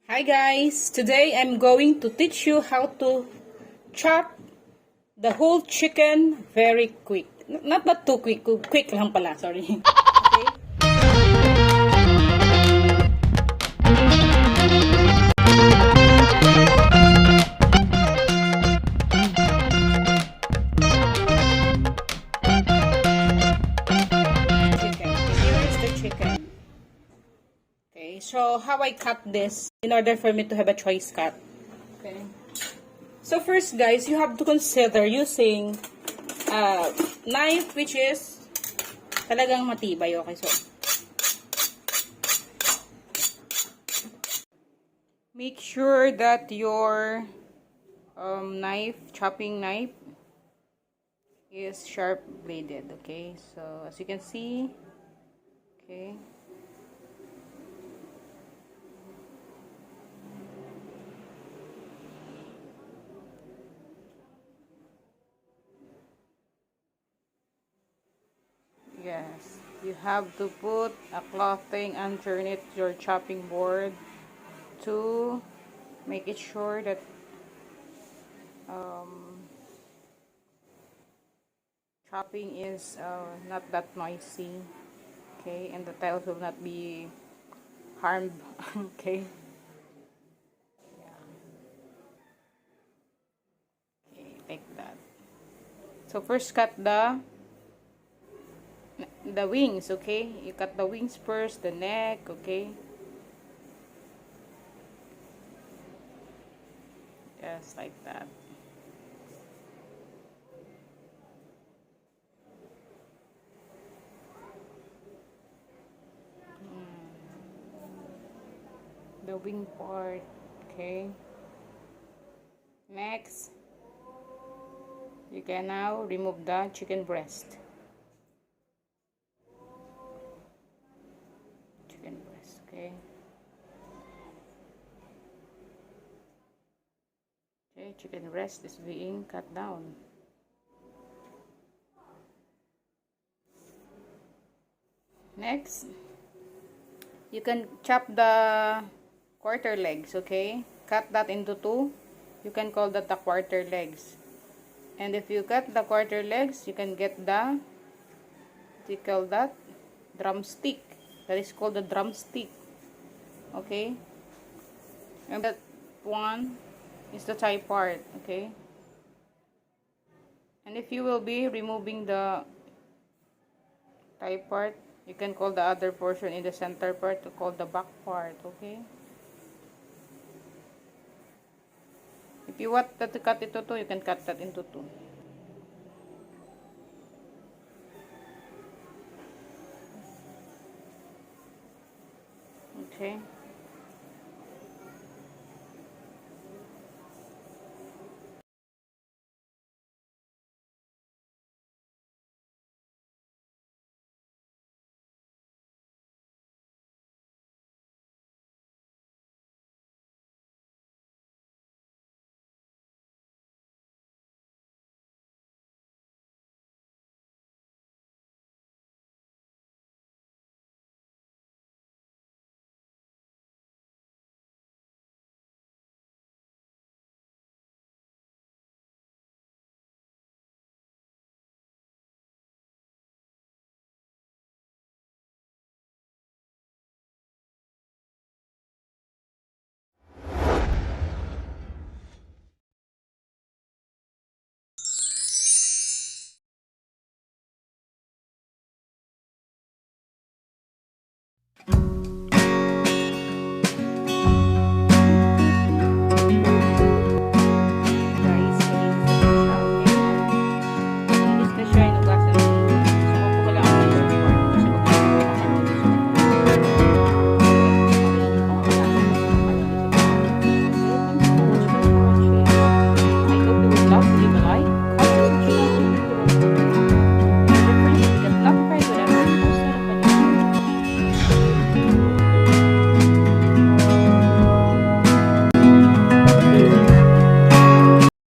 Hi guys! Today I'm going to teach you how to chop the whole chicken very quick. Not too quick, quick lang pala, sorry. Chicken. Here is the chicken. Okay, so how I cut this in order for me to have a choice cut. Okay. So first guys, you have to consider using knife which is talagang matibay. Okay, so make sure that your chopping knife is sharp bladed. Okay, so as you can see, okay. Yes, you have to put a clothing underneath your chopping board to make it sure that chopping is not that noisy, okay, and the tiles will not be harmed. Okay. Okay, like that. So first cut the wings, okay? You cut the wings first, the neck, okay? Just like that. The wing part, okay? Next, you can now remove the chicken breast. Chicken breast, okay? Okay, chicken breast is being cut down. Next, you can chop the quarter legs, okay? Cut that into two. You can call that the quarter legs. And if you cut the quarter legs, you can get the, what do you call that? Drumstick. That is called the drumstick. Okay? And that one is the thigh part, okay? And if you will be removing the thigh part, you can call the other portion in the center part to call the back part, okay? If you want that to cut into two, you can cut that into two. Okay?